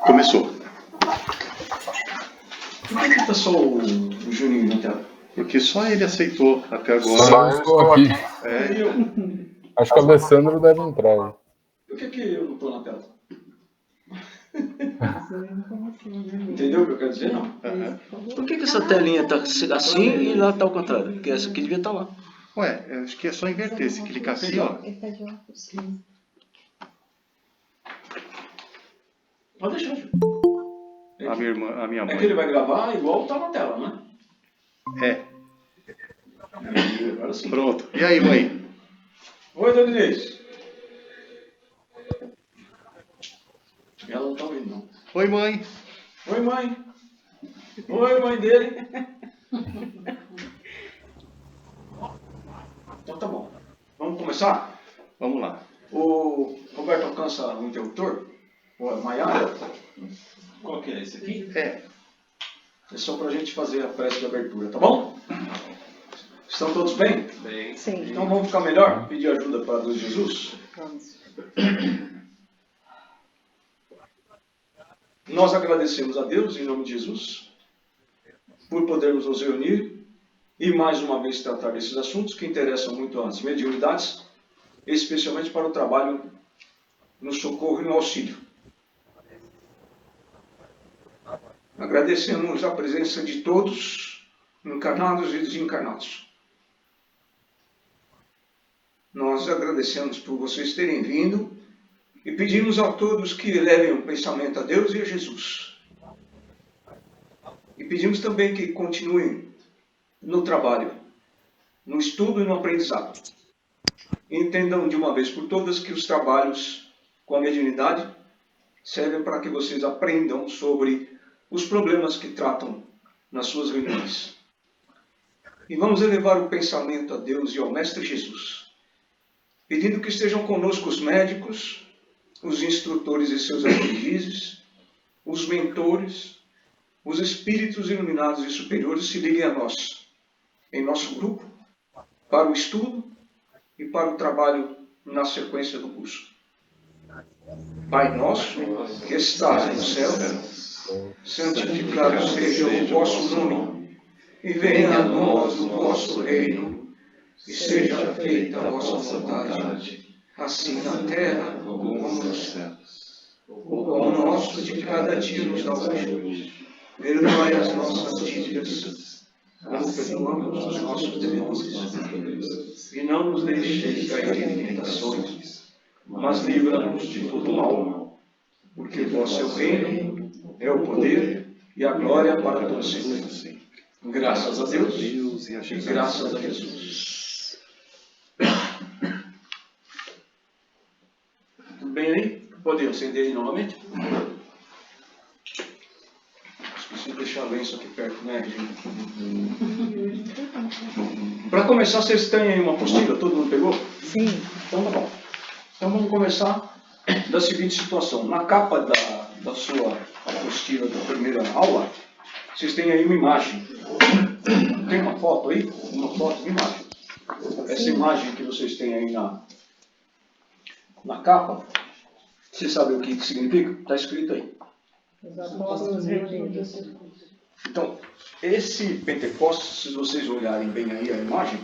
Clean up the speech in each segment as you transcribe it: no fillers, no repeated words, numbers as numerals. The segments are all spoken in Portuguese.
Começou. Por que tá só o Juninho na tela? Porque só ele aceitou até agora. Só eu estou aqui. E eu? Acho que o Alessandro deve entrar. Por que eu não tô na tela? Entendeu o que eu quero dizer? Não. Aham. Por que essa telinha tá assim e lá tá ao contrário? Porque essa aqui devia estar lá. Ué, eu acho que é só inverter. Se clicar assim, ó. Ele tá de óculos. Pode deixar, Ju. A minha É que mãe. ele vai gravar igual tá na tela, né? É, Agora sim. pronto. E aí, mãe? Oi, Dona Inês. Ela não tá ouvindo, não. Oi, mãe. Oi, mãe. Oi, mãe dele. Então tá bom. Vamos começar? Vamos lá. O Roberto alcança o interruptor? Ou a Maiara? Qual que é esse aqui? É. É só pra gente fazer a prece de abertura, tá bom? Estão todos bem? Bem. Sim. Então vamos ficar melhor? Pedir ajuda para Deus Jesus? Vamos. Nós agradecemos a Deus, em nome de Jesus, por podermos nos reunir e mais uma vez tratar desses assuntos que interessam muito às mediunidades, especialmente para o trabalho no socorro e no auxílio. Agradecemos a presença de todos, encarnados e desencarnados. Nós agradecemos por vocês terem vindo e pedimos a todos que elevem o pensamento a Deus e a Jesus. E pedimos também que continuem no trabalho, no estudo e no aprendizado. E entendam de uma vez por todas que os trabalhos com a mediunidade servem para que vocês aprendam sobre os problemas que tratam nas suas reuniões. E vamos elevar o pensamento a Deus e ao Mestre Jesus, pedindo que estejam conosco os médicos, os instrutores e seus aprendizes, os mentores, os espíritos iluminados e superiores se liguem a nós, em nosso grupo, para o estudo e para o trabalho na sequência do curso. Pai nosso, que estás no céu, santificado seja o vosso nome, e venha a nós o vosso reino, e seja feita a vossa vontade, assim na terra como nos céus. O pão nosso de cada dia nos dá hoje. Perdoai as nossas dívidas, como perdoamos os nossos devedores. E não nos deixeis cair em tentações, mas livra-nos de todo mal. Porque vosso é o reino, é o poder e a glória para todos sempre. Graças a Deus e graças a Jesus. Tudo bem aí? Pode acender aí novamente? Esqueci de deixar o lenço aqui perto, né, gente? Para começar, vocês têm aí uma apostila? Todo mundo pegou? Sim. Então tá bom. Então vamos começar da seguinte situação. Na capa da sua apostila da primeira aula, vocês têm aí uma imagem. Tem uma foto aí? Uma foto de imagem. Essa imagem que vocês têm aí na capa, vocês sabem o que significa? Está escrito aí. Os apóstolos reunidos. Então, esse Pentecostes, se vocês olharem bem aí a imagem,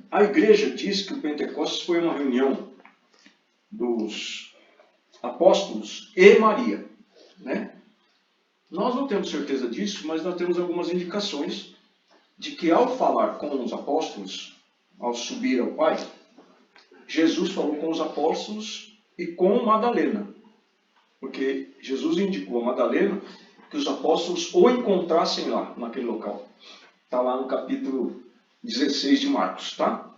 a igreja diz que o Pentecostes foi uma reunião dos apóstolos e Maria, né? Nós não temos certeza disso, mas nós temos algumas indicações de que ao falar com os apóstolos, ao subir ao Pai, Jesus falou com os apóstolos e com Madalena. Porque Jesus indicou a Madalena que os apóstolos o encontrassem lá, naquele local. Está lá no capítulo 16 de Marcos, tá?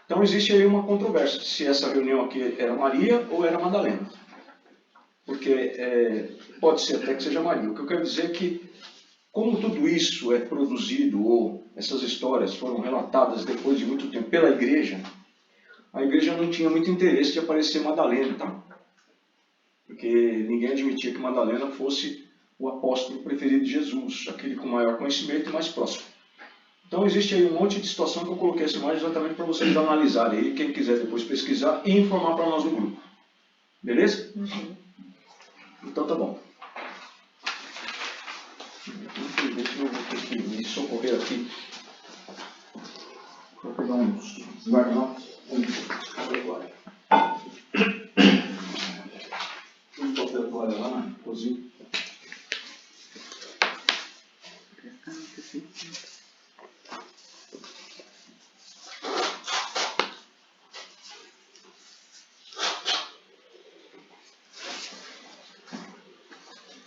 Então existe aí uma controvérsia, se essa reunião aqui era Maria ou era Madalena. Porque pode ser até que seja Maria. O que eu quero dizer é que, como tudo isso é produzido, ou essas histórias foram relatadas depois de muito tempo pela igreja, a igreja não tinha muito interesse de aparecer Madalena, tá? Porque ninguém admitia que Madalena fosse o apóstolo preferido de Jesus, aquele com maior conhecimento e mais próximo. Então existe aí um monte de situação que eu coloquei essa imagem exatamente para vocês analisarem aí, quem quiser depois pesquisar e informar para nós no grupo. Beleza? Uhum. Então tá bom. Infelizmente eu vou ter que me socorrer aqui. Vou pegar uns guardanapos. Agora. Um papel de toalha lá na cozinha.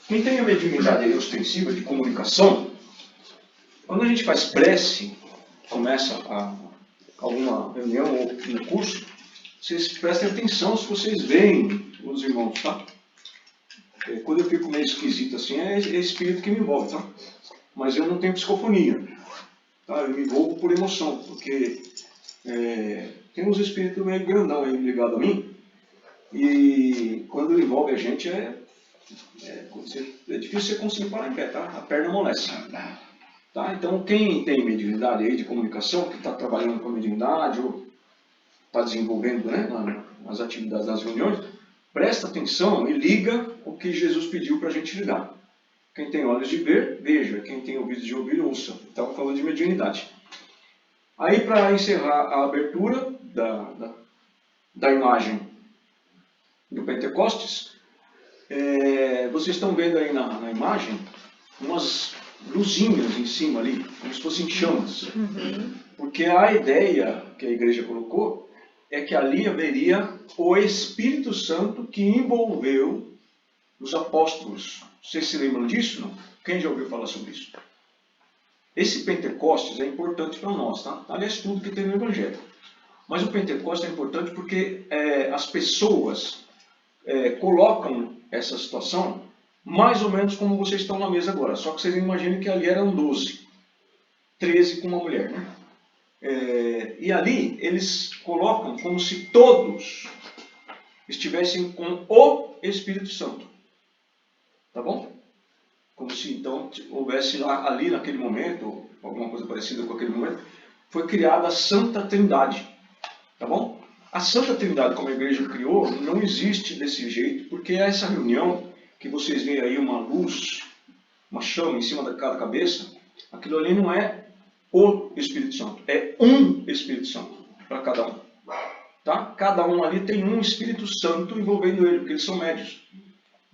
Quem tem a mediunidade aí ostensiva de comunicação, quando a gente faz prece, começa alguma reunião ou um curso, vocês prestem atenção se vocês veem os irmãos, tá? Quando eu fico meio esquisito assim, é espírito que me envolve, tá? Mas eu não tenho psicofonia, tá? Eu me envolvo por emoção, porque tem uns espíritos meio grandão aí ligados a mim, e quando envolve a gente é difícil você conseguir parar em pé, tá? A perna amolece. Tá? Então, quem tem mediunidade aí de comunicação, que está trabalhando com a mediunidade ou está desenvolvendo, né, nas atividades das reuniões, presta atenção e liga o que Jesus pediu para a gente ligar. Quem tem olhos de ver, veja. Quem tem ouvidos de ouvir, ouça. Então, falando de mediunidade. Aí, para encerrar a abertura da imagem do Pentecostes, vocês estão vendo aí na imagem umas luzinhas em cima ali, como se fossem chamas. Uhum. Porque a ideia que a igreja colocou é que ali haveria o Espírito Santo que envolveu os apóstolos. Vocês se lembram disso? Não? Quem já ouviu falar sobre isso? Esse Pentecostes é importante para nós, tá? Aliás, tudo que tem no Evangelho. Mas o Pentecostes é importante porque as pessoas colocam essa situação mais ou menos como vocês estão na mesa agora. Só que vocês imaginem que ali eram 12. 13 com uma mulher, né? E ali eles colocam como se todos estivessem com o Espírito Santo. Tá bom? Como se então houvesse ali naquele momento, alguma coisa parecida com aquele momento, foi criada a Santa Trindade. Tá bom? A Santa Trindade, como a igreja criou, não existe desse jeito, porque essa reunião que vocês veem aí, uma luz, uma chama em cima de cada cabeça, aquilo ali não é o Espírito Santo, é um Espírito Santo para cada um. Tá? Cada um ali tem um Espírito Santo envolvendo ele, porque eles são médios.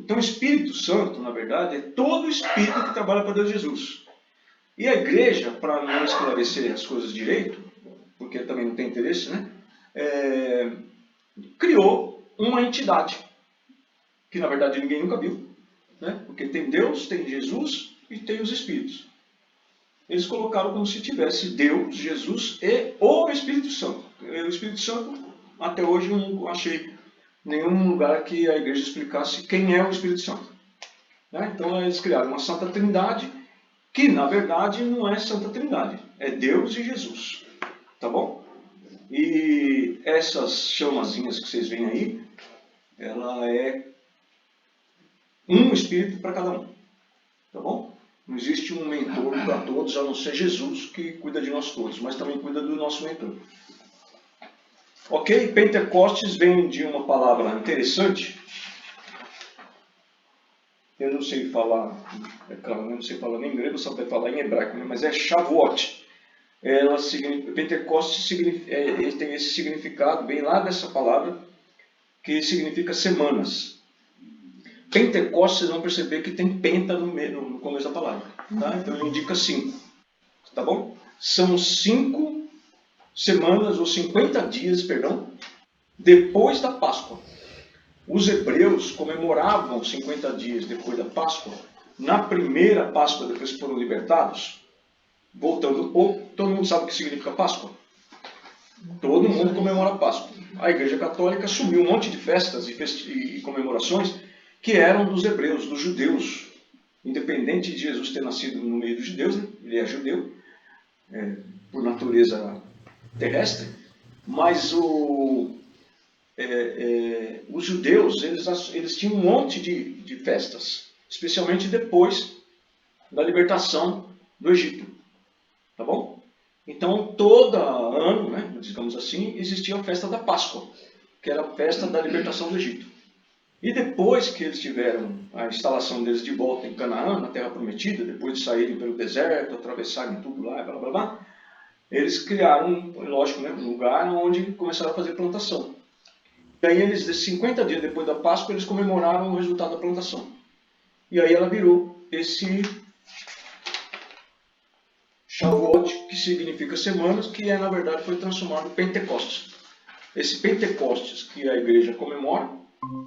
Então o Espírito Santo, na verdade, é todo o Espírito que trabalha para Deus Jesus. E a igreja, para não esclarecer as coisas direito, porque também não tem interesse, né? Criou uma entidade, que na verdade ninguém nunca viu, né? Porque tem Deus, tem Jesus e tem os Espíritos. Eles colocaram como se tivesse Deus, Jesus e o Espírito Santo. O Espírito Santo, até hoje eu não achei nenhum lugar que a igreja explicasse quem é o Espírito Santo. Né? Então eles criaram uma Santa Trindade, que na verdade não é Santa Trindade, é Deus e Jesus. Tá bom? E essas chamazinhas que vocês veem aí, ela é um Espírito para cada um. Tá bom? Não existe um mentor para todos, a não ser Jesus, que cuida de nós todos, mas também cuida do nosso mentor. Ok? Pentecostes vem de uma palavra interessante. Eu não sei falar, é claro, eu não sei falar nem grego, só sei falar em hebraico, né? Mas é Shavuot. Pentecostes tem esse significado, vem lá dessa palavra, que significa semanas. Pentecostes, vocês vão perceber que tem penta no começo da palavra. Tá? Então ele indica 5. Tá bom? São 5 semanas, ou 50 dias, perdão, depois da Páscoa. Os hebreus comemoravam 50 dias depois da Páscoa. Na primeira Páscoa, depois que foram libertados, voltando um pouco, todo mundo sabe o que significa Páscoa? Todo mundo comemora a Páscoa. A Igreja Católica assumiu um monte de festas e comemorações que eram dos hebreus, dos judeus. Independente de Jesus ter nascido no meio dos judeus, né? Ele é judeu, por natureza terrestre, mas os judeus eles tinham um monte de festas, especialmente depois da libertação do Egito. Tá bom? Então, todo ano, né, digamos assim, existia a festa da Páscoa, que era a festa da libertação do Egito. E depois que eles tiveram a instalação deles de volta em Canaã, na Terra Prometida, depois de saírem pelo deserto, atravessarem tudo lá, blá blá blá, eles criaram, lógico, né, um lugar onde começaram a fazer plantação. E aí eles, 50 dias depois da Páscoa, eles comemoraram o resultado da plantação. E aí ela virou esse Shavuot, que significa semanas, que na verdade foi transformado em Pentecostes. Esse Pentecostes que a igreja comemora,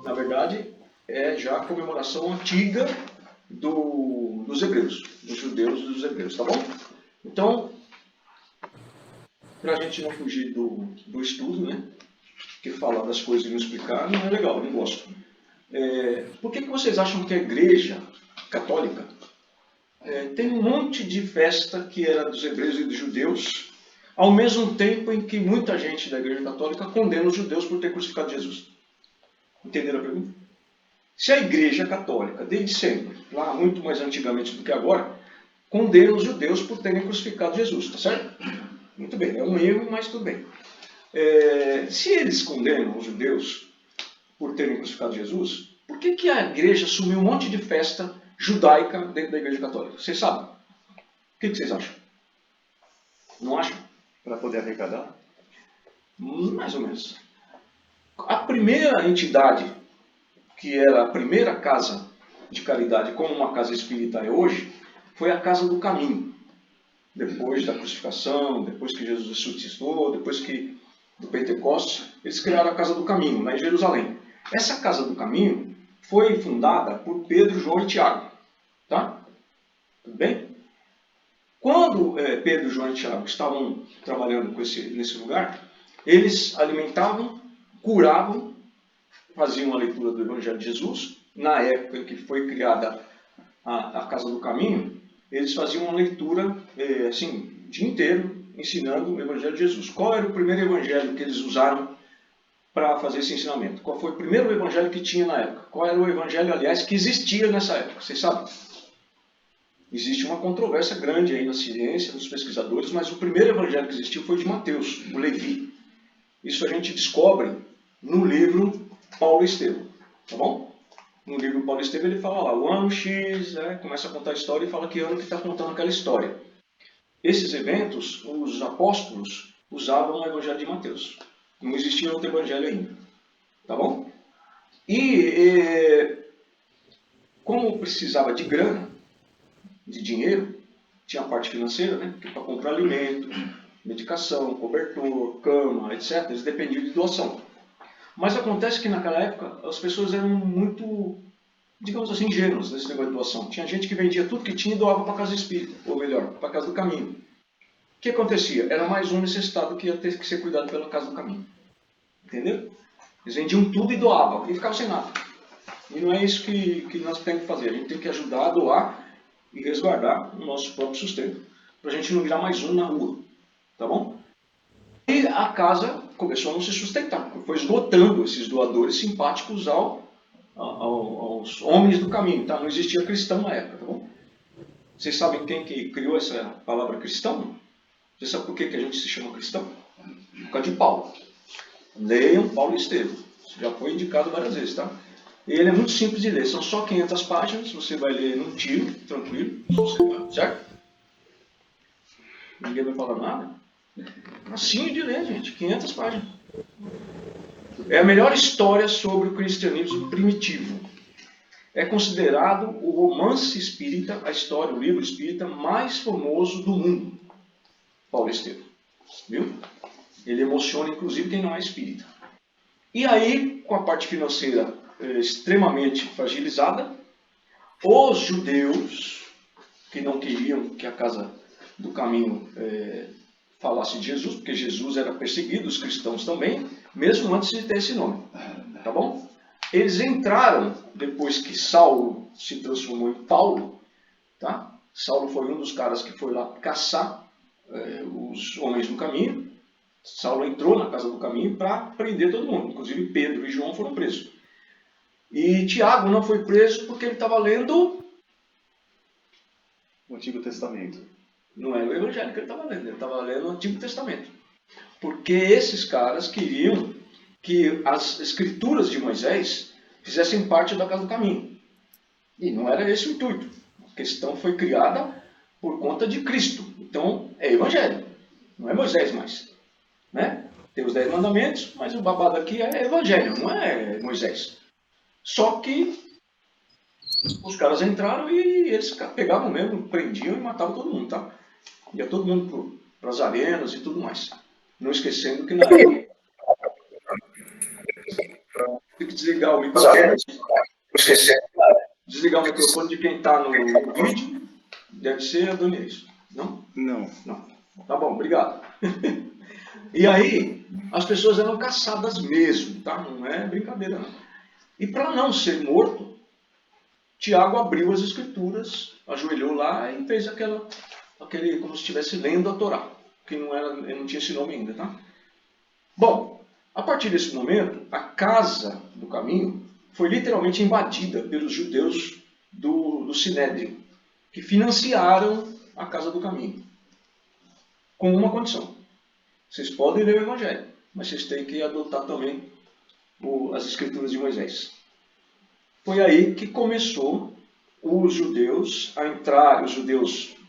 na verdade, é já a comemoração antiga dos hebreus, dos judeus e dos hebreus, tá bom? Então, para a gente não fugir do estudo, né? Que falar das coisas e não explicar não é legal, eu não gosto. Por que vocês acham que a igreja católica tem um monte de festa que era dos hebreus e dos judeus, ao mesmo tempo em que muita gente da igreja católica condena os judeus por ter crucificado Jesus? Entenderam a pergunta? Se a igreja católica, desde sempre, lá muito mais antigamente do que agora, condena os judeus por terem crucificado Jesus, tá certo? Muito bem, é um erro, mas tudo bem. Se eles condenam os judeus por terem crucificado Jesus, por que a igreja assumiu um monte de festa judaica dentro da igreja católica? Vocês sabem? O que vocês acham? Não acham? Para poder arrecadar? Mais ou menos. A primeira entidade, que era a primeira casa de caridade, como uma casa espírita é hoje, foi a Casa do Caminho. Depois da crucificação, depois que Jesus ressuscitou, depois do Pentecostes, eles criaram a Casa do Caminho, lá em Jerusalém. Essa Casa do Caminho foi fundada por Pedro, João e Tiago. Tá? Tudo bem? Quando Pedro, João e Tiago estavam trabalhando nesse lugar, eles alimentavam, curavam, faziam a leitura do Evangelho de Jesus. Na época em que foi criada a Casa do Caminho, eles faziam uma leitura assim, o dia inteiro, ensinando o Evangelho de Jesus. Qual era o primeiro evangelho que eles usaram para fazer esse ensinamento? Qual foi o primeiro evangelho que tinha na época? Qual era o evangelho, aliás, que existia nessa época? Vocês sabem? Existe uma controvérsia grande aí na ciência, nos pesquisadores, mas o primeiro evangelho que existiu foi de Mateus, o Levi. Isso a gente descobre no livro Paulo e Estevão, tá bom? No livro Paulo e Estevão ele fala lá, o ano X, começa a contar a história e fala que ano que está contando aquela história. Esses eventos, os apóstolos usavam o evangelho de Mateus. Não existia outro evangelho ainda, tá bom? E como precisava de grana, de dinheiro, tinha a parte financeira, né? Para comprar alimento, medicação, cobertor, cama, etc. Eles dependiam de doação. Mas acontece que naquela época as pessoas eram muito, digamos assim, ingênuas nesse negócio de doação. Tinha gente que vendia tudo que tinha e doava para a casa espírita, ou melhor, para a Casa do Caminho. O que acontecia? Era mais um necessitado que ia ter que ser cuidado pela Casa do Caminho. Entendeu? Eles vendiam tudo e doavam, e ficavam sem nada. E não é isso que nós temos que fazer. A gente tem que ajudar a doar e resguardar o nosso próprio sustento, para a gente não virar mais um na rua. Tá bom? E a casa começou a não se sustentar, foi esgotando esses doadores simpáticos aos homens do caminho, tá? Não existia cristão na época, tá bom? Vocês sabem quem que criou essa palavra cristão? Você sabe por que a gente se chama cristão? Por causa de Paulo. Leiam Paulo e Estevão. Isso já foi indicado várias vezes, tá? Ele é muito simples de ler, são só 500 páginas, você vai ler num tiro, tranquilo, certo? Ninguém vai falar nada. Assim de ler, gente, 500 páginas. É a melhor história sobre o cristianismo primitivo. É considerado o romance espírita, a história, o livro espírita mais famoso do mundo. Paulo Estevão. Viu? Ele emociona, inclusive, quem não é espírita. E aí, com a parte financeira extremamente fragilizada, os judeus, que não queriam que a Casa do Caminho falasse de Jesus, porque Jesus era perseguido, os cristãos também, mesmo antes de ter esse nome. Tá bom? Eles entraram, depois que Saulo se transformou em Paulo, tá? Saulo foi um dos caras que foi lá caçar os homens do caminho. Saulo entrou na Casa do Caminho para prender todo mundo, inclusive Pedro e João foram presos. E Tiago não foi preso porque ele estava lendo O Antigo Testamento. Não era o Evangelho que ele estava lendo, ele estava lendo o Antigo Testamento. Porque esses caras queriam que as escrituras de Moisés fizessem parte da casa do caminho. E não era esse o intuito. A questão foi criada por conta de Cristo. Então, é evangelho. Não é Moisés mais. Né? Tem os 10 mandamentos, mas o babado aqui é evangelho, não é Moisés. Só que os caras entraram e eles pegavam mesmo, prendiam e matavam todo mundo, tá? Ia todo mundo para as arenas e tudo mais. Não esquecendo que na época... Tem que desligar o microfone. Desligar o microfone de quem está no vídeo. Deve ser a Dona Inês. Não? Não. Não. Tá bom, obrigado. E aí, as pessoas eram caçadas mesmo, tá? Não é brincadeira, não. E para não ser morto, Tiago abriu as escrituras, ajoelhou lá e fez aquele como se estivesse lendo a Torá, que não tinha esse nome ainda, tá? Bom, a partir desse momento, a casa do caminho foi literalmente invadida pelos judeus do Sinédrio, que financiaram a casa do caminho, com uma condição. Vocês podem ler o Evangelho, mas vocês têm que adotar também as escrituras de Moisés. Foi aí que começou os judeus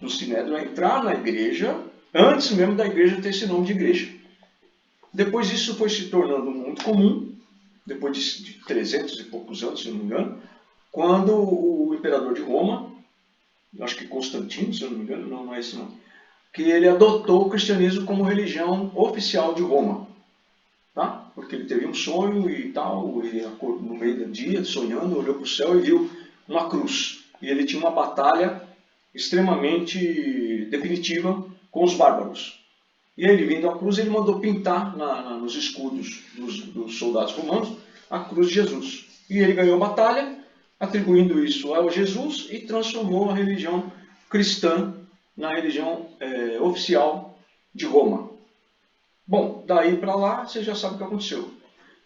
do Sinédrio a entrar na igreja, antes mesmo da igreja ter esse nome de igreja. Depois isso foi se tornando muito comum, depois de 300 e poucos anos, se não me engano, quando o imperador de Roma, acho que Constantino, se eu não me engano, não é esse não, que ele adotou o cristianismo como religião oficial de Roma. Tá? Porque ele teve um sonho e tal, e no meio do dia, sonhando, olhou para o céu e viu uma cruz. E ele tinha uma batalha extremamente definitiva com os bárbaros. E aí, vindo à cruz, ele mandou pintar nos escudos dos soldados romanos a cruz de Jesus. E ele ganhou a batalha, atribuindo isso ao Jesus e transformou a religião cristã na religião oficial de Roma. Bom, daí para lá, você já sabe o que aconteceu.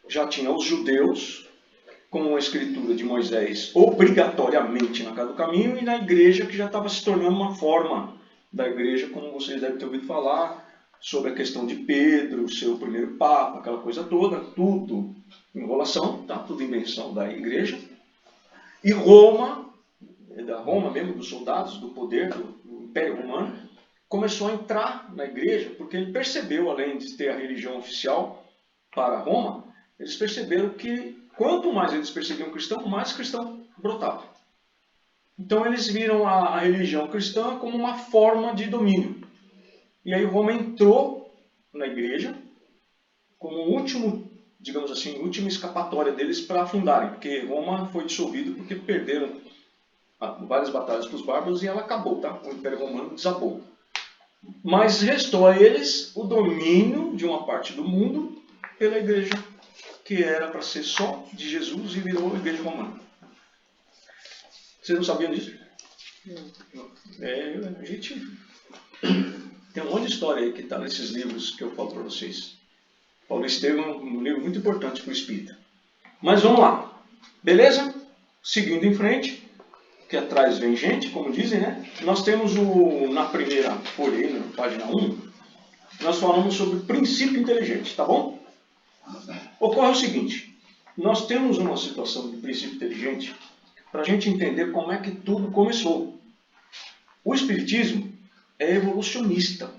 Já tinha os judeus, com a escritura de Moisés obrigatoriamente na casa do caminho, e na igreja, que já estava se tornando uma forma da igreja, como vocês devem ter ouvido falar, sobre a questão de Pedro, seu primeiro papa, aquela coisa toda, tudo enrolação, tá? Tudo invenção da igreja. E Roma, da Roma mesmo, dos soldados, do poder do Império Romano, começou a entrar na igreja, porque ele percebeu, além de ter a religião oficial para Roma, eles perceberam que quanto mais eles perseguiam cristão, mais cristão brotava. Então eles viram a religião cristã como uma forma de domínio. E aí Roma entrou na igreja como o último, digamos assim, última escapatória deles para afundarem, porque Roma foi dissolvido porque perderam várias batalhas para os bárbaros e ela acabou, tá? O Império Romano desabou. Mas restou a eles o domínio de uma parte do mundo pela igreja, que era para ser só de Jesus e virou a igreja romana. Vocês não sabiam disso? Não. A gente tem um monte de história aí que está nesses livros que eu falo para vocês. Paulo Estevam é um livro muito importante para o espírita. Mas vamos lá. Beleza? Seguindo em frente, que atrás vem gente, como dizem, né? Nós temos na primeira folha aí, na página 1, nós falamos sobre princípio inteligente, tá bom? Ocorre o seguinte, nós temos uma situação de princípio inteligente para a gente entender como é que tudo começou. O espiritismo é evolucionista,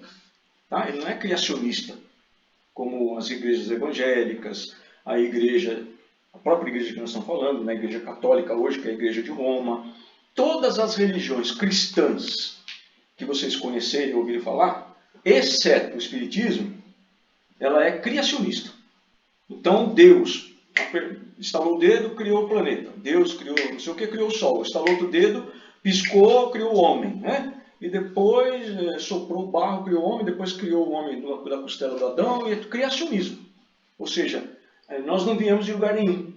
tá? Ele não é criacionista, como as igrejas evangélicas, a própria igreja que nós estamos falando, na igreja católica hoje, que é a igreja de Roma. Todas as religiões cristãs que vocês conhecerem ou ouvirem falar, exceto o espiritismo, ela é criacionista. Então Deus estalou o dedo, criou o planeta. Deus criou não sei o que, criou o sol. Estalou outro dedo, piscou, criou o homem. Né? E depois soprou o barro, criou o homem, depois criou o homem da costela do Adão, e é criacionismo. Ou seja, nós não viemos de lugar nenhum.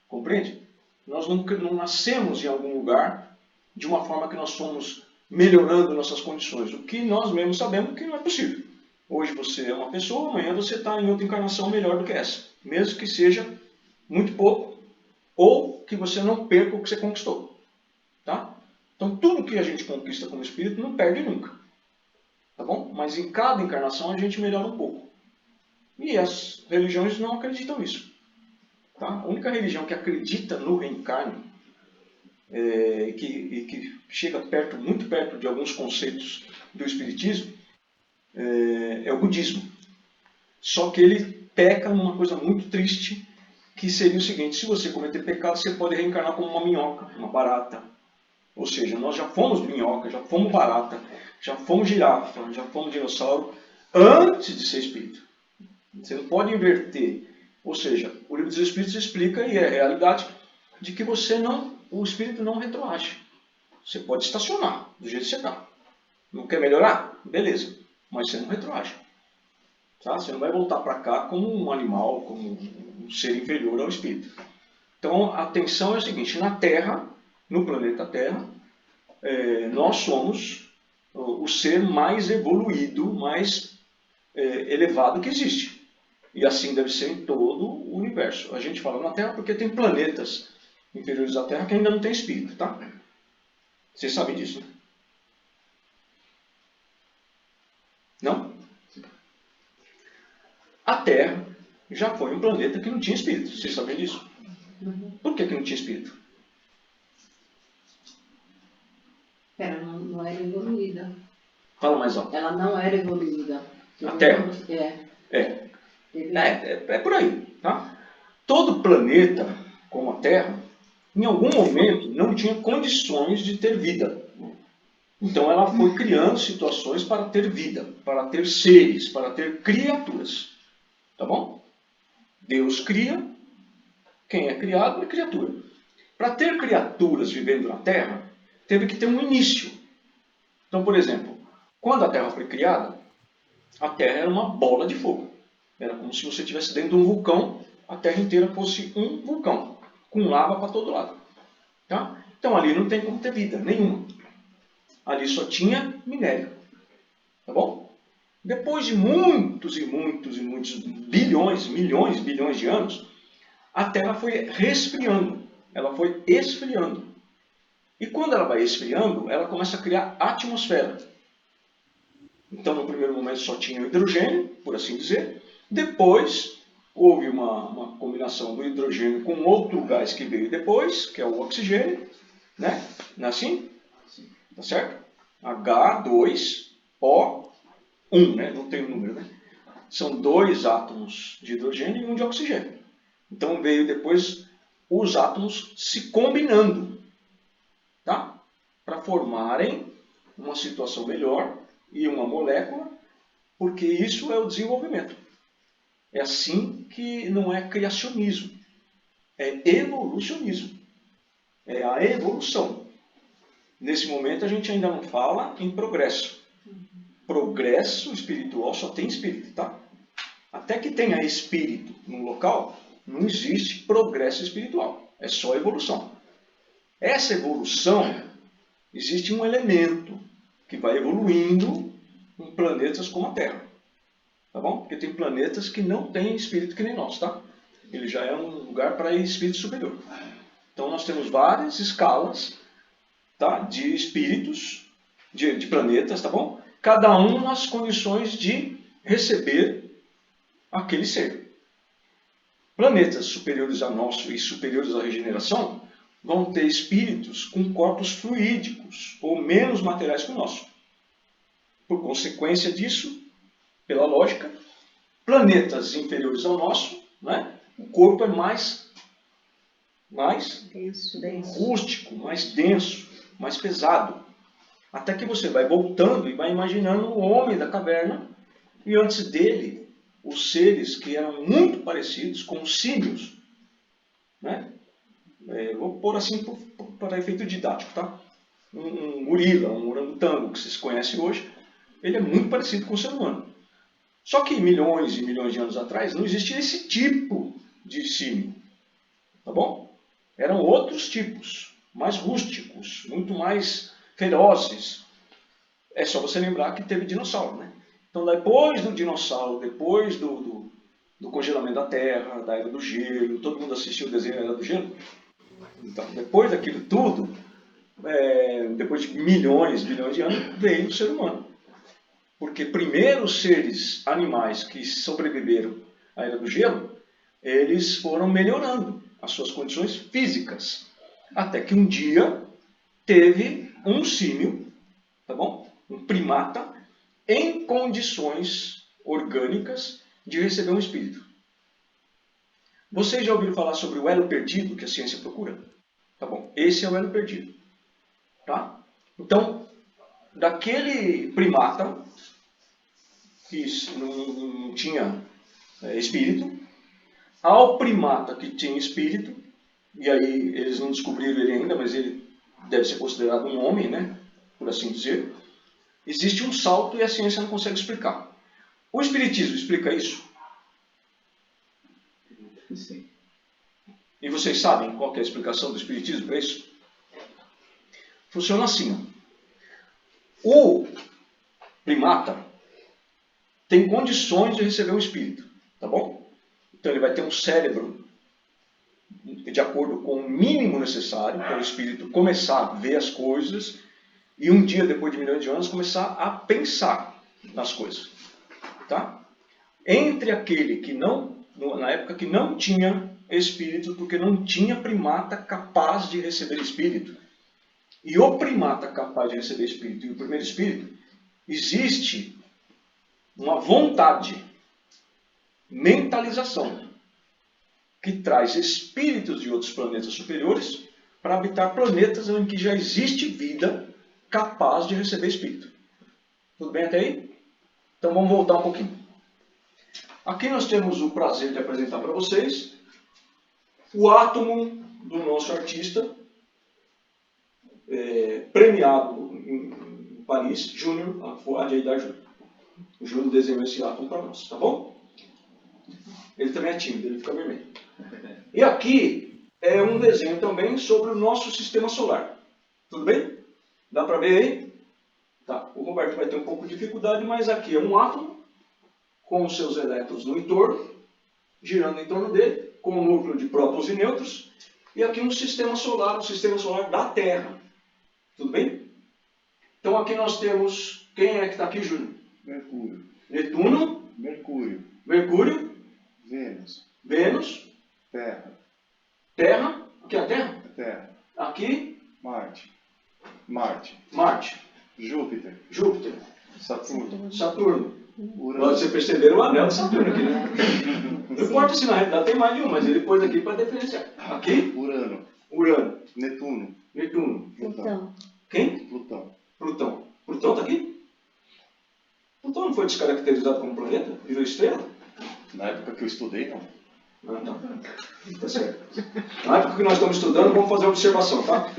Compreende? Nós não nascemos em algum lugar de uma forma que nós fomos melhorando nossas condições. O que nós mesmos sabemos que não é possível. Hoje você é uma pessoa, amanhã você está em outra encarnação melhor do que essa. Mesmo que seja muito pouco, ou que você não perca o que você conquistou. Tá? Então tudo que a gente conquista como espírito não perde nunca. Tá bom? Mas em cada encarnação a gente melhora um pouco. E as religiões não acreditam nisso. Tá? A única religião que acredita no reencarno e que chega perto, muito perto de alguns conceitos do Espiritismo é o budismo. Só que ele peca numa coisa muito triste, que seria o seguinte: se você cometer pecado, você pode reencarnar como uma minhoca, uma barata. Ou seja, nós já fomos minhoca, já fomos barata, já fomos girafa, já fomos dinossauro, antes de ser espírito. Você não pode inverter. Ou seja, o Livro dos Espíritos explica, e é a realidade, de que o espírito não retroage. Você pode estacionar do jeito que você está. Não quer melhorar? Beleza. Mas você não retroage. Tá? Você não vai voltar para cá como um animal, como um ser inferior ao espírito. Então, a atenção é o seguinte: na Terra, no planeta Terra, nós somos o ser mais evoluído, mais elevado que existe. E assim deve ser em todo o universo. A gente fala na Terra porque tem planetas inferiores à Terra que ainda não tem espírito, tá? Vocês sabem disso, né? Não? A Terra já foi um planeta que não tinha espírito. Vocês sabem disso? Por que não tinha espírito? Ela não era evoluída. Fala mais alto. Ela não era evoluída. A Terra? É por aí, tá? Todo planeta, como a Terra, em algum momento não tinha condições de ter vida. Então ela foi criando situações para ter vida, para ter seres, para ter criaturas. Tá bom? Deus cria, quem é criado é criatura. Para ter criaturas vivendo na Terra, teve que ter um início. Então, por exemplo, quando a Terra foi criada, a Terra era uma bola de fogo. Era como se você estivesse dentro de um vulcão, a Terra inteira fosse um vulcão, com lava para todo lado. Tá? Então ali não tem como ter vida nenhuma. Ali só tinha minério. Tá bom? Depois de muitos e muitos e muitos bilhões, milhões, bilhões de anos, a Terra foi resfriando. Ela foi esfriando. E quando ela vai esfriando, ela começa a criar atmosfera. Então, no primeiro momento só tinha o hidrogênio, por assim dizer. Depois, houve uma combinação do hidrogênio com outro gás que veio depois, que é o oxigênio. Né? Não é assim? Tá certo? H2O1, né? Não tem o número, né? São 2 átomos de hidrogênio e 1 de oxigênio. Então veio depois os átomos se combinando, tá? Para formarem uma situação melhor e uma molécula, porque isso é o desenvolvimento. É assim que não é criacionismo, é evolucionismo, é a evolução. Nesse momento a gente ainda não fala em progresso. Progresso espiritual só tem espírito, tá? Até que tenha espírito no local, não existe progresso espiritual. É só evolução. Essa evolução, existe um elemento que vai evoluindo em planetas como a Terra. Tá bom? Porque tem planetas que não têm espírito que nem nós, tá? Ele já é um lugar para espírito superior. Então nós temos várias escalas, tá? De espíritos, de planetas, tá bom? Cada um nas condições de receber aquele ser. Planetas superiores a nosso e superiores à regeneração vão ter espíritos com corpos fluídicos ou menos materiais que o nosso. Por consequência disso, pela lógica, planetas inferiores ao nosso, né, o corpo é mais rústico, mais denso, mais pesado. Até que você vai voltando e vai imaginando o homem da caverna e antes dele os seres que eram muito parecidos com os símios, né? Vou pôr assim para efeito didático, tá? Um gorila, um orangotango que vocês conhecem hoje, ele é muito parecido com o ser humano. Só que milhões e milhões de anos atrás não existia esse tipo de símio, tá bom? Eram outros tipos, mais rústicos, muito mais ferozes. É só você lembrar que teve dinossauro, né? Então, depois do dinossauro, depois do congelamento da Terra, da Era do Gelo, todo mundo assistiu o desenho da Era do Gelo? Então, depois daquilo tudo, depois de milhões de anos, veio o ser humano. Porque primeiro os seres animais que sobreviveram à Era do Gelo eles foram melhorando as suas condições físicas. Até que um dia teve um símio, tá bom? Um primata, em condições orgânicas de receber um espírito. Vocês já ouviram falar sobre o elo perdido que a ciência procura? Tá bom, esse é o elo perdido. Tá? Então, daquele primata que não tinha espírito, ao primata que tinha espírito, e aí eles não descobriram ele ainda, mas ele deve ser considerado um homem, né? Por assim dizer. Existe um salto e a ciência não consegue explicar. O espiritismo explica isso? Sim. E vocês sabem qual que é a explicação do espiritismo para isso? Funciona assim. O primata tem condições de receber um espírito, tá bom? Então ele vai ter um cérebro de acordo com o mínimo necessário para o espírito começar a ver as coisas e um dia, depois de milhões de anos, começar a pensar nas coisas. Tá? Entre aquele que não, na época que não tinha espírito, porque não tinha primata capaz de receber espírito, e o primata capaz de receber espírito e o primeiro espírito, existe uma vontade, mentalização, que traz espíritos de outros planetas superiores para habitar planetas em que já existe vida capaz de receber espírito. Tudo bem até aí? Então vamos voltar um pouquinho. Aqui nós temos o prazer de apresentar para vocês o átomo do nosso artista, premiado em Paris, Júnior, Adjaidar Júnior. O Júnior desenhou esse átomo para nós, tá bom? Ele também é tímido, ele fica vermelho. E aqui é um desenho também sobre o nosso sistema solar. Tudo bem? Dá para ver aí? Tá. O Roberto vai ter um pouco de dificuldade, mas aqui é um átomo com os seus elétrons no entorno, girando em torno dele, com um núcleo de prótons e nêutrons, e aqui um sistema solar, o sistema solar da Terra. Tudo bem? Então aqui nós temos, quem é que está aqui, Júnior? Mercúrio. Netuno, Mercúrio. Mercúrio, Vênus. Vênus, Terra. Terra, aqui é a Terra, Terra. aqui Marte. Marte. Marte, Júpiter. Júpiter, Saturno. Saturno. Urano. Vocês perceberam o anel de Saturno aqui, né? Não importa se na realidade tem mais de um, mas ele pôs aqui para diferenciar. Aqui, Urano. Urano, Netuno. Netuno. Então, Quem? Plutão. Plutão. Plutão está aqui? Plutão não foi descaracterizado como planeta? Virou estrela? Na época que eu estudei, não. Ah, tá. Tá certo. Na época que nós estamos estudando, vamos fazer uma observação, tá?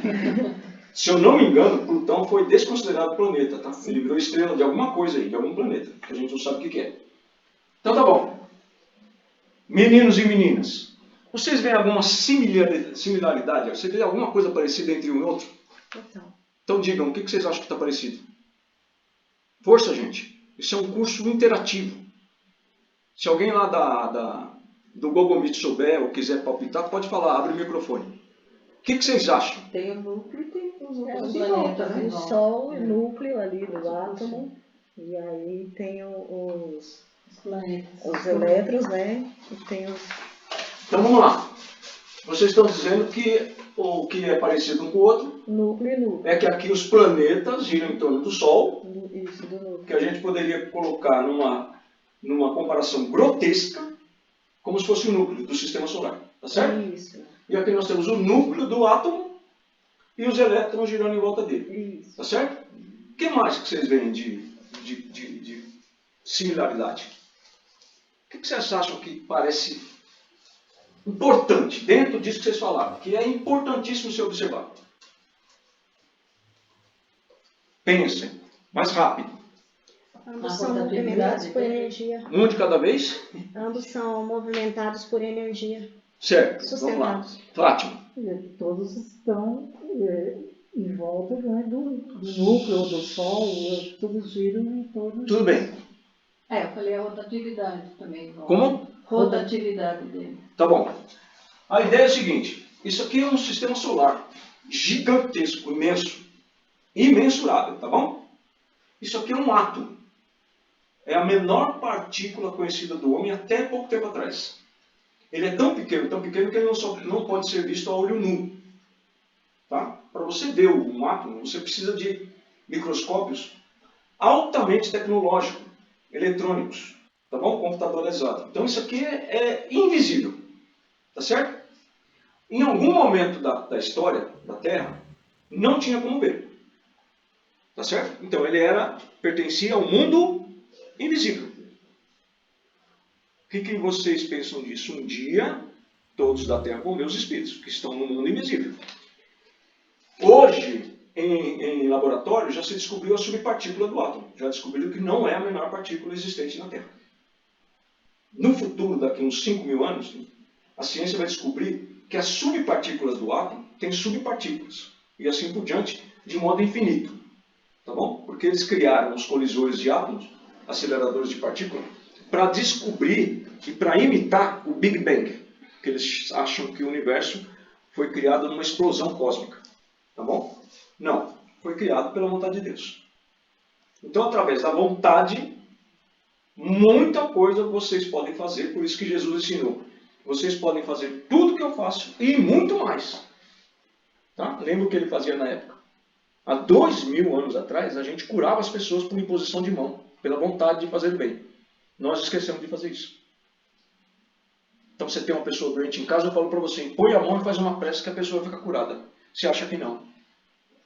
Se eu não me engano, Plutão foi desconsiderado planeta, tá? Ele virou estrela de alguma coisa aí, de algum planeta, que a gente não sabe o que é. Então tá bom. Meninos e meninas, vocês veem alguma similaridade? Você vê alguma coisa parecida entre um e outro? Então digam, o que vocês acham que está parecido? Força, gente. Isso é um curso interativo. Se alguém lá do Google Meet souber ou quiser palpitar, pode falar, abre o microfone. O que vocês acham? Tem o núcleo e tem os outros os em volta, planetas né? em O volta. Sol, o núcleo ali do átomo, e aí tem os os planetas. elétrons, né? E tem os... Então vamos lá. Vocês estão dizendo que o que é parecido um com o outro núcleo e núcleo. é que aqui os planetas giram em torno do Sol, Isso, do núcleo. que a gente poderia colocar numa comparação grotesca, como se fosse o núcleo do sistema solar. Tá certo? Isso, E aqui nós temos o núcleo do átomo e os elétrons girando em volta dele. isso. Tá certo? O que mais que vocês veem de similaridade? O que vocês acham que parece importante dentro disso que vocês falaram? Que é importantíssimo se observar. Pensem. Mais rápido. Ambos A são rotatividade. movimentados por energia. Um de cada vez? Ambos são movimentados por energia. Certo. Vamos lá. Sustentados. Fátima. Todos estão em volta, né, do núcleo, do Sol, todos giram em torno. Tudo bem. Eu falei a rotatividade também. Como? Rotatividade dele. Tá bom. A ideia é a seguinte. Isso aqui é um sistema solar gigantesco, imenso. Imensurável, tá bom? Isso aqui é um átomo. É a menor partícula conhecida do homem até pouco tempo atrás. Ele é tão pequeno que ele não pode ser visto a olho nu. Tá? Para você ver um átomo, você precisa de microscópios altamente tecnológicos, eletrônicos, tá bom? Computadorizados. Então isso aqui é invisível, tá certo? Em algum momento da história da Terra, não tinha como ver, tá certo? Então ele pertencia ao mundo invisível. O que vocês pensam disso? Um dia, todos da Terra vão ver os espíritos que estão no mundo invisível. Hoje, em laboratório, já se descobriu a subpartícula do átomo. Já descobriram que não é a menor partícula existente na Terra. No futuro, daqui a uns 5.000 anos, a ciência vai descobrir que as subpartículas do átomo têm subpartículas. E assim por diante, de modo infinito. Tá bom? Porque eles criaram os colisores de átomos, aceleradores de partículas, para descobrir e para imitar o Big Bang. Que eles acham que o universo foi criado numa explosão cósmica. Tá bom? Não. Foi criado pela vontade de Deus. Então, através da vontade, muita coisa vocês podem fazer, por isso que Jesus ensinou. Vocês podem fazer tudo o que eu faço e muito mais. Tá? Lembra o que ele fazia na época? Há 2.000 anos atrás, a gente curava as pessoas por imposição de mão, pela vontade de fazer bem. Nós esquecemos de fazer isso. Então, você tem uma pessoa doente em casa, eu falo para você, põe a mão e faz uma prece que a pessoa fica curada. Você acha que não.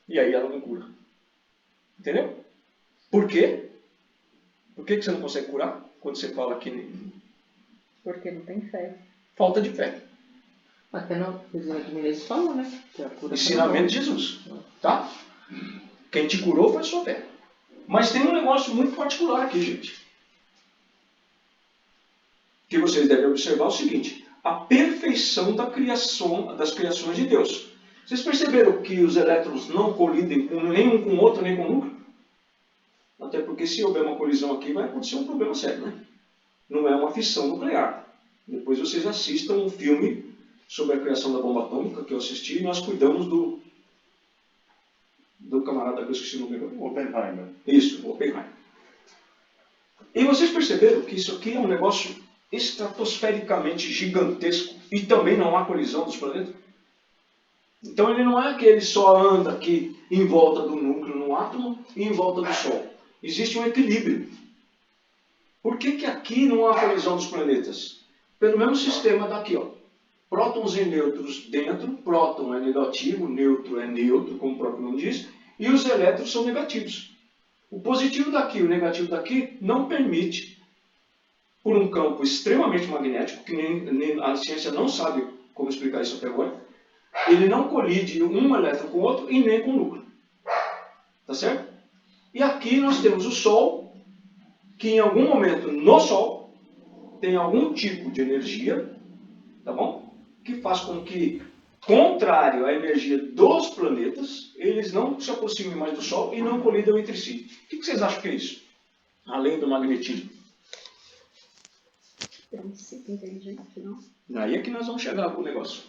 E aí ela não cura. Entendeu? Por quê? Por que você não consegue curar? Quando você fala que... Porque não tem fé. Falta de fé. Até não, o Zé Menezes falou, né? Que a cura Ensinamento de Jesus. Tá? Quem te curou foi a sua fé. Mas tem um negócio muito particular aqui, gente. Que vocês devem observar é o seguinte. A perfeição das criações de Deus. Vocês perceberam que os elétrons não colidem nem um com o outro, nem com o núcleo? Até porque se houver uma colisão aqui, vai acontecer um problema sério, né? Não é uma fissão nuclear. Depois vocês assistam um filme sobre a criação da bomba atômica, que eu assisti, e nós cuidamos do camarada que eu esqueci o nome agora. Oppenheimer. Isso, Oppenheimer. E vocês perceberam que isso aqui é um negócio estratosfericamente gigantesco e também não há colisão dos planetas? Então ele não é que ele só anda aqui em volta do núcleo no átomo e em volta do Sol. Existe um equilíbrio. Por que aqui não há colisão dos planetas? Pelo mesmo sistema daqui, ó. Prótons e nêutrons dentro, próton é negativo, neutro é neutro, como o próprio nome diz, e os elétrons são negativos. O positivo daqui e o negativo daqui não permite, por um campo extremamente magnético, que nem a ciência não sabe como explicar isso até agora, ele não colide um elétron com o outro e nem com o núcleo. Tá certo? E aqui nós temos o Sol, que em algum momento no Sol tem algum tipo de energia, tá bom? Que faz com que, contrário à energia dos planetas, eles não se aproximem mais do Sol e não colidam entre si. O que vocês acham que é isso? Além do magnetismo. Princípio inteligente, não? Aí é que nós vamos chegar com o negócio.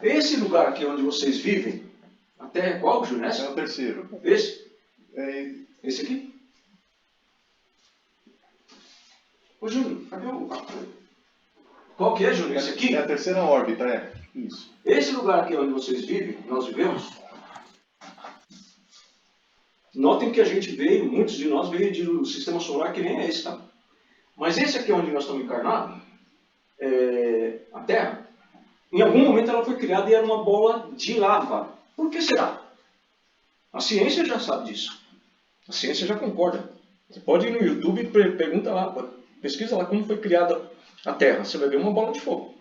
Esse lugar aqui onde vocês vivem, a Terra é qual, Júnior? É o terceiro. Esse? É, Esse aqui? Ô Júnior, cadê o... Qual que é, Júnior? Esse aqui? é a terceira órbita, é. Isso. Esse lugar aqui onde vocês vivem, nós vivemos, notem que a gente veio, muitos de nós veio do sistema solar que nem é esse, tá? Mas esse aqui onde nós estamos encarnados, a Terra, em algum momento ela foi criada e era uma bola de lava. Por que será? A ciência já sabe disso. A ciência já concorda. Você pode ir no YouTube e pergunta lá, pesquisa lá como foi criada a Terra. Você vai ver uma bola de fogo.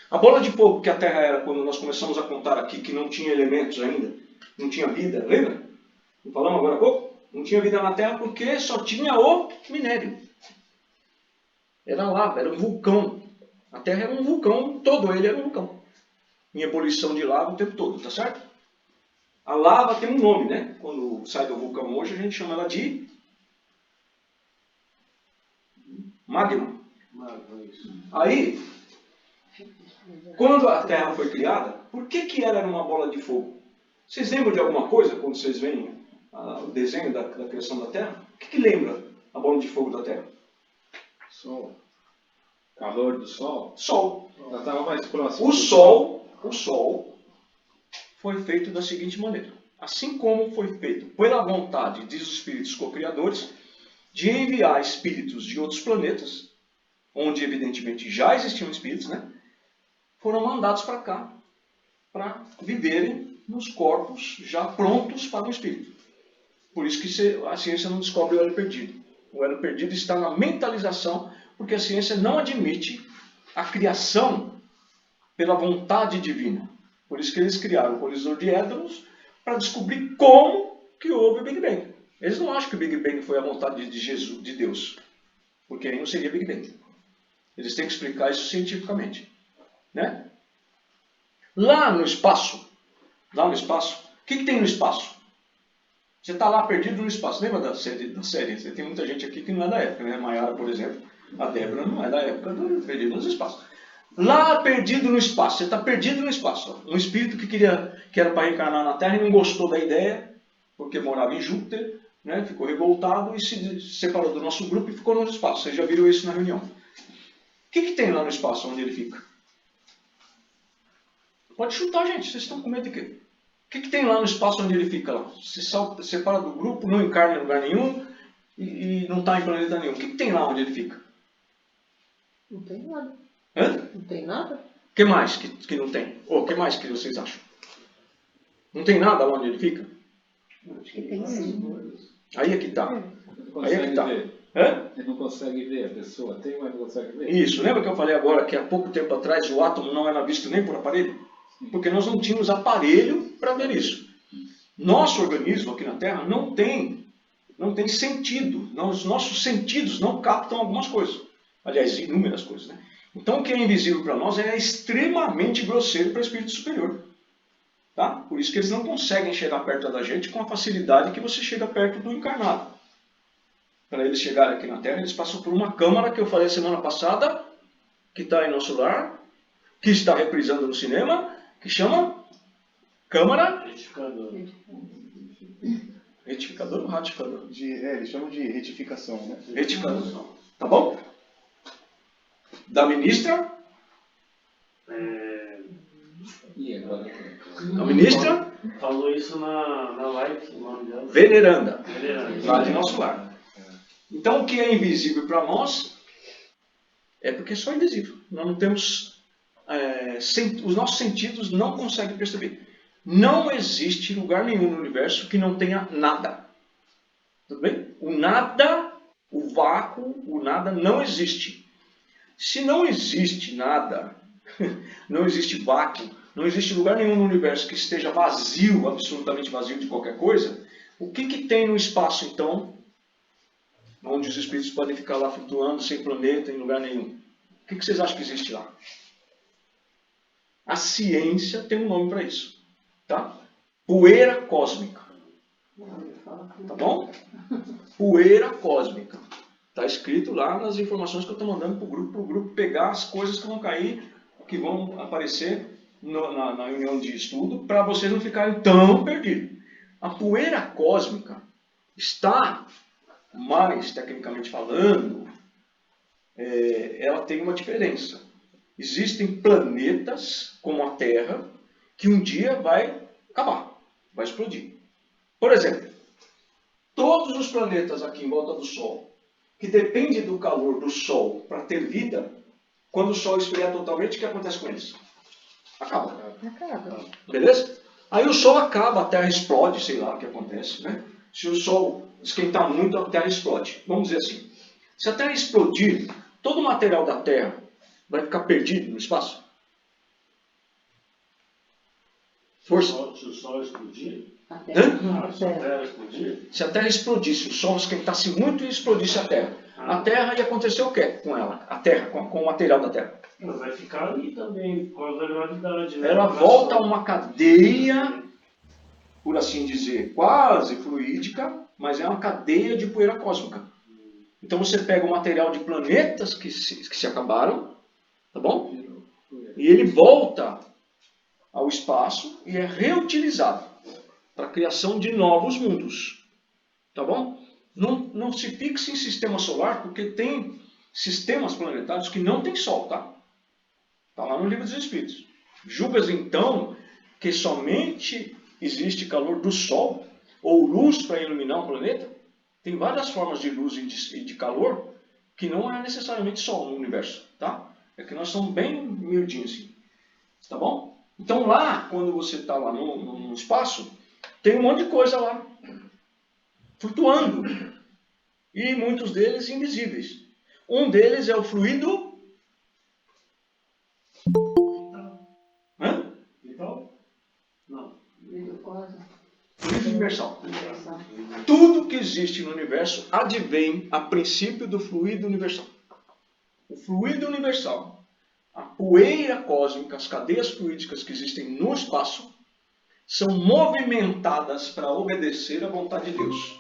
A bola de fogo que a Terra era quando nós começamos a contar aqui que não tinha elementos ainda, não tinha vida, lembra? Não falamos agora há pouco? Não tinha vida na Terra porque só tinha o minério. Era lava, era um vulcão. A Terra era um vulcão, todo ele era um vulcão. Em ebulição de lava o tempo todo, tá certo? A lava tem um nome, né? Quando sai do vulcão hoje, a gente chama ela de magma. Aí, quando a Terra foi criada, por que ela era uma bola de fogo? Vocês lembram de alguma coisa quando vocês veem o desenho da criação da Terra? O que lembra a bola de fogo da Terra? Sol. Calor do Sol? Sol. Ela estava mais próxima. O Sol foi feito da seguinte maneira. Assim como foi feito pela vontade, diz os espíritos co-criadores, de enviar espíritos de outros planetas, onde evidentemente já existiam espíritos, né? Foram mandados para cá, para viverem nos corpos já prontos para o espírito. Por isso que a ciência não descobre o elo perdido. O elo perdido está na mentalização, porque a ciência não admite a criação pela vontade divina. Por isso que eles criaram o colisor de Hadrons para descobrir como que houve o Big Bang. Eles não acham que o Big Bang foi a vontade de Jesus, de Deus, porque aí não seria Big Bang. Eles têm que explicar isso cientificamente, né? Lá no espaço, o que tem no espaço? Você está lá perdido no espaço. Lembra da série? Você tem muita gente aqui que não é da época, né? Maiara, por exemplo, a Débora não é da época do Perdido no Espaço. Lá perdido no espaço, você está perdido no espaço. Um espírito que era para reencarnar na Terra e não gostou da ideia, porque morava em Júpiter, né? Ficou revoltado e se separou do nosso grupo e ficou no espaço. Vocês já viram isso na reunião. O que tem lá no espaço onde ele fica? Pode chutar, gente. Vocês estão com medo de quê? O que tem lá no espaço onde ele fica? Lá? Se separa do grupo, não encarna em lugar nenhum e não está em planeta nenhum. O que tem lá onde ele fica? Não tem nada. Hã? Não tem nada? O que mais que não tem? Ou o que mais que vocês acham? Não tem nada lá onde ele fica? Acho que tem sim. Aí é que está. Não Aí é que consegue está. ver. Hã? Ele não consegue ver a pessoa. Tem, mas não consegue ver. Isso. Lembra que eu falei agora que há pouco tempo atrás o átomo não era visto nem por aparelho? Porque nós não tínhamos aparelho para ver isso. Nosso organismo aqui na Terra não tem sentido. Os nossos sentidos não captam algumas coisas. Aliás, inúmeras coisas, né? Então o que é invisível para nós é extremamente grosseiro para o espírito superior. Tá? Por isso que eles não conseguem chegar perto da gente com a facilidade que você chega perto do encarnado. Para eles chegarem aqui na Terra, eles passam por uma câmara que eu falei semana passada, que está em nosso lar, que está reprisando no cinema, que chama Câmara Retificador ou ratificador? Eles chamam de retificação, né? Retificador. Tá bom? Da ministra. E agora? A ministra Falou isso na live, o nome dela. Veneranda. Veneranda. Lá de nosso lar. Então o que é invisível para nós é porque é só invisível. Nós não temos. Os nossos sentidos não conseguem perceber. Não existe lugar nenhum no universo que não tenha nada. Tudo bem? O nada, o vácuo, o nada não existe. Se não existe nada, não existe vácuo, não existe lugar nenhum no universo que esteja vazio, absolutamente vazio de qualquer coisa, o que tem no espaço então, onde os espíritos podem ficar lá flutuando, sem planeta, em lugar nenhum? O que vocês acham que existe lá? A ciência tem um nome para isso. Tá? Poeira cósmica. Tá bom? Poeira cósmica. Está escrito lá nas informações que eu estou mandando para o grupo pegar as coisas que vão cair, que vão aparecer na reunião de estudo, para vocês não ficarem tão perdidos. A poeira cósmica está, mais tecnicamente falando, ela tem uma diferença. Existem planetas, como a Terra, que um dia vai acabar, vai explodir. Por exemplo, todos os planetas aqui em volta do Sol, que dependem do calor do Sol para ter vida, quando o Sol esfriar totalmente, o que acontece com eles? Acaba. Beleza? Aí o Sol acaba, a Terra explode, sei lá o que acontece, né? Se o Sol esquentar muito, a Terra explode. Vamos dizer assim. Se a Terra explodir, todo o material da Terra vai ficar perdido no espaço? Força. Se o Sol explodir? Se a Terra explodisse, o Sol esquentasse muito e explodisse a Terra. A Terra ia acontecer o quê com ela? A Terra, com o material da Terra? Ela vai ficar ali também, por causa da gravidade. Né? Ela volta a uma cadeia, por assim dizer, quase fluídica, mas é uma cadeia de poeira cósmica. Então você pega o material de planetas que se acabaram, tá bom? E ele volta ao espaço e é reutilizado para a criação de novos mundos. Tá bom? Não se fixe em sistema solar, porque tem sistemas planetários que não tem Sol, tá? Está lá no Livro dos Espíritos. Julgas então que somente existe calor do Sol ou luz para iluminar um planeta? Tem várias formas de luz e de calor que não é necessariamente Sol no universo, tá? É que nós somos bem miudinhos assim, tá bom? Então lá, quando você está lá no espaço, tem um monte de coisa lá, flutuando. E muitos deles invisíveis. Um deles é o fluido... Hã? Então? Não. Fluido universal. Tudo que existe no universo advém a princípio do fluido universal. O fluido universal, a poeira cósmica, as cadeias fluídicas que existem no espaço, são movimentadas para obedecer à vontade de Deus.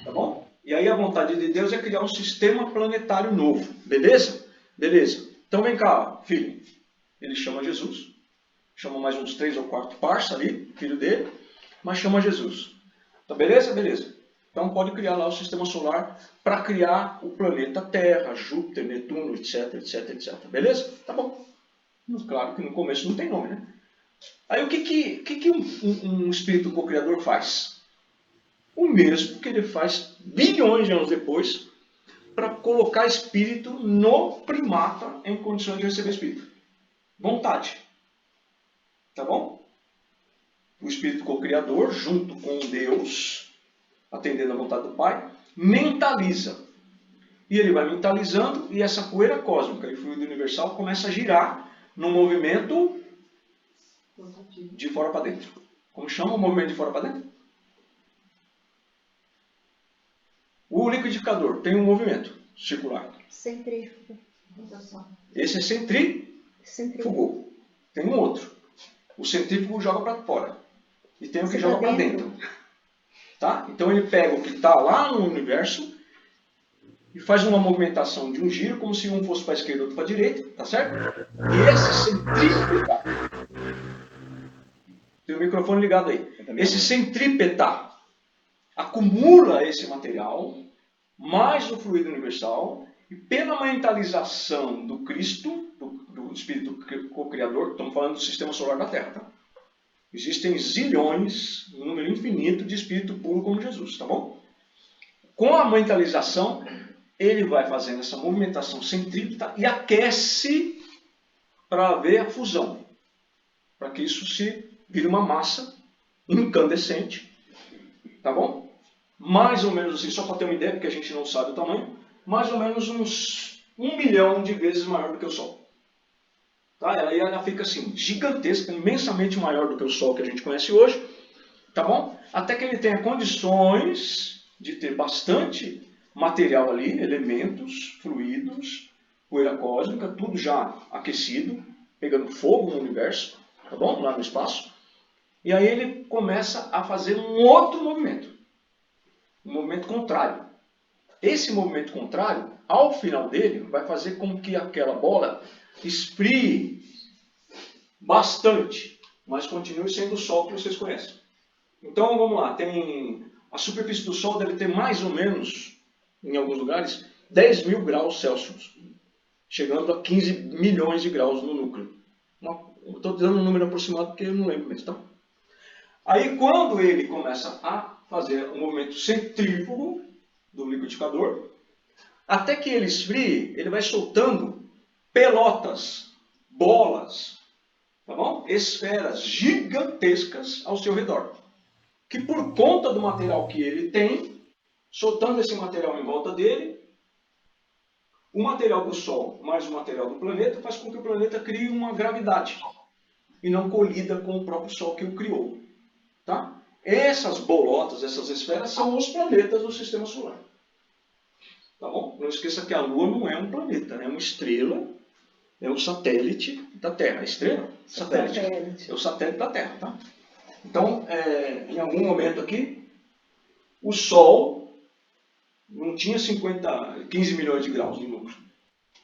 Tá bom? E aí a vontade de Deus é criar um sistema planetário novo. Beleza? Beleza. Então vem cá, filho. Ele chama Jesus. Chama mais uns 3 ou 4 parça ali, filho dele. Mas chama Jesus. Tá beleza? Beleza. Então pode criar lá o sistema solar para criar o planeta Terra, Júpiter, Netuno, etc, etc, etc. Beleza? Tá bom. Claro que no começo não tem nome, né? Aí o que um espírito co-criador faz? O mesmo que ele faz bilhões de anos depois para colocar espírito no primata em condições de receber espírito. Vontade. Tá bom? O espírito co-criador, junto com Deus, atendendo à vontade do Pai, mentaliza. E ele vai mentalizando e essa poeira cósmica e fluido universal começa a girar num movimento de fora para dentro. Como chama o movimento de fora para dentro? O liquidificador tem um movimento circular. Centrífugo. Esse é centrífugo. Tem um outro. O centrífugo joga para fora. E tem o que joga para dentro. Tá? Então ele pega o que está lá no universo e faz uma movimentação de um giro, como se um fosse para a esquerda e outro para a direita. Tá certo? E esse centrípeta... Tem o microfone ligado aí. Esse centrípeta acumula esse material, mais o fluido universal, e pela mentalização do Cristo, do Espírito co-criador, estamos falando do sistema solar da Terra, tá? Existem zilhões, um número infinito de espírito puro como Jesus, tá bom? Com a mentalização, ele vai fazendo essa movimentação centrípeta e aquece para haver a fusão, para que isso se vire uma massa incandescente, tá bom? Mais ou menos assim, só para ter uma ideia, porque a gente não sabe o tamanho, mais ou menos uns 1 milhão de vezes maior do que o Sol. Tá? Ela fica assim, gigantesca, imensamente maior do que o Sol que a gente conhece hoje, tá bom? Até que ele tenha condições de ter bastante material ali, elementos, fluidos, poeira cósmica, tudo já aquecido, pegando fogo no universo, tá bom? Lá no espaço. E aí ele começa a fazer um outro movimento. Um movimento contrário. Esse movimento contrário, ao final dele, vai fazer com que aquela bola esfrie bastante, mas continue sendo o Sol que vocês conhecem. Então vamos lá, a superfície do Sol deve ter mais ou menos, em alguns lugares, 10 mil graus Celsius, chegando a 15 milhões de graus no núcleo. Estou dando um número aproximado porque eu não lembro mesmo, tá? Aí quando ele começa a fazer um movimento centrífugo do liquidificador, até que ele esfrie, ele vai soltando pelotas, bolas, tá bom? Esferas gigantescas ao seu redor. Que por conta do material que ele tem, soltando esse material em volta dele, o material do Sol mais o material do planeta faz com que o planeta crie uma gravidade e não colida com o próprio Sol que o criou. Tá? Essas bolotas, essas esferas são os planetas do sistema solar. Tá bom? Não esqueça que a Lua não é um planeta, é uma estrela, é um satélite da Terra. A estrela? Satélite. É o satélite da Terra. Tá? Então, em algum momento aqui, o Sol não tinha 15 milhões de graus de núcleo.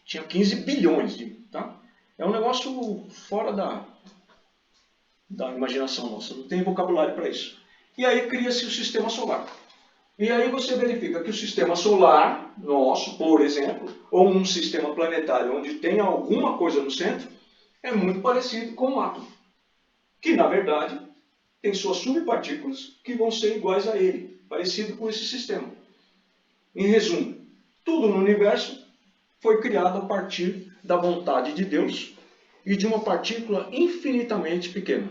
Tinha 15 bilhões de... Tá? É um negócio fora da imaginação nossa. Não tem vocabulário para isso. E aí cria-se o sistema solar. E aí você verifica que o sistema solar nosso, por exemplo, ou um sistema planetário onde tem alguma coisa no centro, é muito parecido com um átomo, que na verdade tem suas subpartículas que vão ser iguais a ele, parecido com esse sistema. Em resumo, tudo no universo foi criado a partir da vontade de Deus e de uma partícula infinitamente pequena.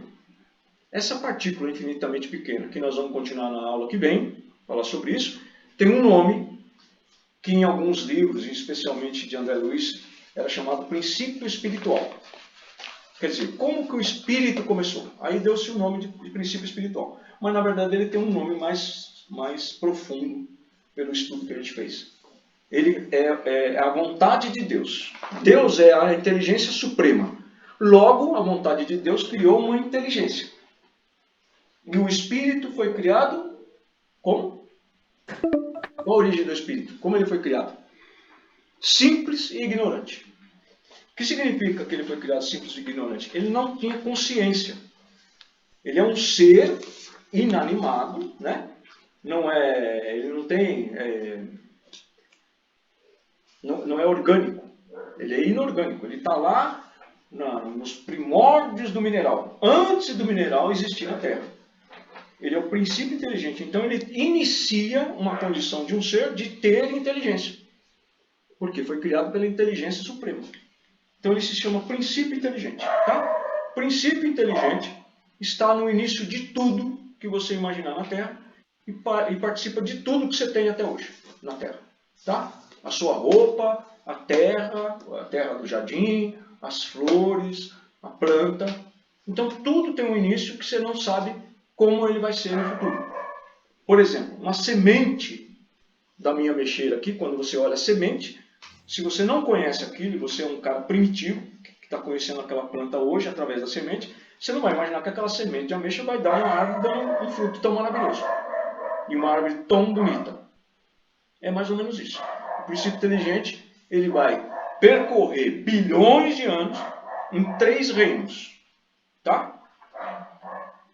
Essa partícula infinitamente pequena, que nós vamos continuar na aula que vem, falar sobre isso, tem um nome que em alguns livros, especialmente de André Luiz, era chamado princípio espiritual. Quer dizer, como que o espírito começou? Aí deu-se o nome de princípio espiritual. Mas na verdade ele tem um nome mais profundo pelo estudo que a gente fez. Ele é a vontade de Deus. Deus é a inteligência suprema. Logo, a vontade de Deus criou uma inteligência. E o espírito foi criado como? Qual a origem do espírito? Como ele foi criado? Simples e ignorante. O que significa que ele foi criado simples e ignorante? Ele não tinha consciência. Ele é um ser inanimado, né? Ele não tem... Não é orgânico. Ele é inorgânico. Ele está lá nos primórdios do mineral. Antes do mineral existir na Terra. Ele é o princípio inteligente. Então ele inicia uma condição de um ser de ter inteligência. Porque foi criado pela inteligência suprema. Então ele se chama princípio inteligente. Tá? Princípio inteligente está no início de tudo que você imaginar na Terra e participa de tudo que você tem até hoje na Terra. Tá? A sua roupa, a terra do jardim, as flores, a planta. Então tudo tem um início que você não sabe como ele vai ser no futuro. Por exemplo, uma semente da minha mexeira aqui, quando você olha a semente, se você não conhece aquilo, você é um cara primitivo, que está conhecendo aquela planta hoje através da semente, você não vai imaginar que aquela semente de ameixa vai dar uma árvore dando um fruto tão maravilhoso. E uma árvore tão bonita. É mais ou menos isso. O princípio inteligente, ele vai percorrer bilhões de anos em 3 reinos. Tá?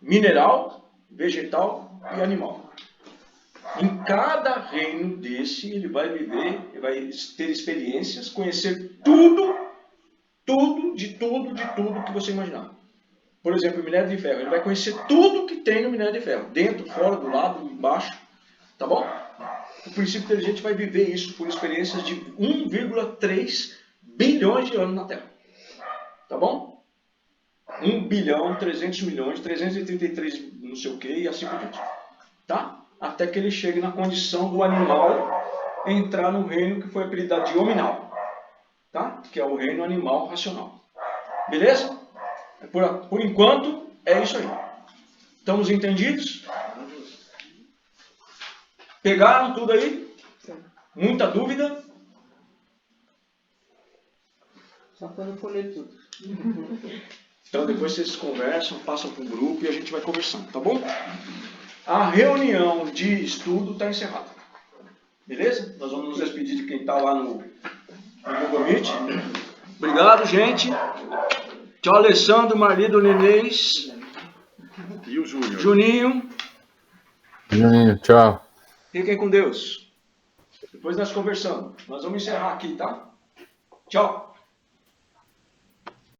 Mineral, vegetal e animal. Em cada reino desse, ele vai viver, ele vai ter experiências, conhecer tudo que você imaginar. Por exemplo, o minério de ferro. Ele vai conhecer tudo que tem no minério de ferro. Dentro, fora, do lado, embaixo. Tá bom? O princípio inteligente vai viver isso por experiências de 1,3 bilhões de anos na Terra. Tá bom? 1 bilhão, 300 milhões, 333 não sei o que e assim por diante. Tá? Até que ele chegue na condição do animal entrar no reino que foi apelidado de hominal. Tá? Que é o reino animal racional. Beleza? Por enquanto, é isso aí. Estamos entendidos? Pegaram tudo aí? Muita dúvida? Só quando for ler tudo. Então depois vocês conversam, passam para o grupo e a gente vai conversando, tá bom? A reunião de estudo está encerrada. Beleza? Nós vamos nos despedir de quem está lá no Google Meet. Obrigado, gente. Tchau, Alessandro, marido Nenês. E o Júnior? Juninho. Juninho, tchau. Fiquem com Deus. Depois nós conversamos. Nós vamos encerrar aqui, tá? Tchau.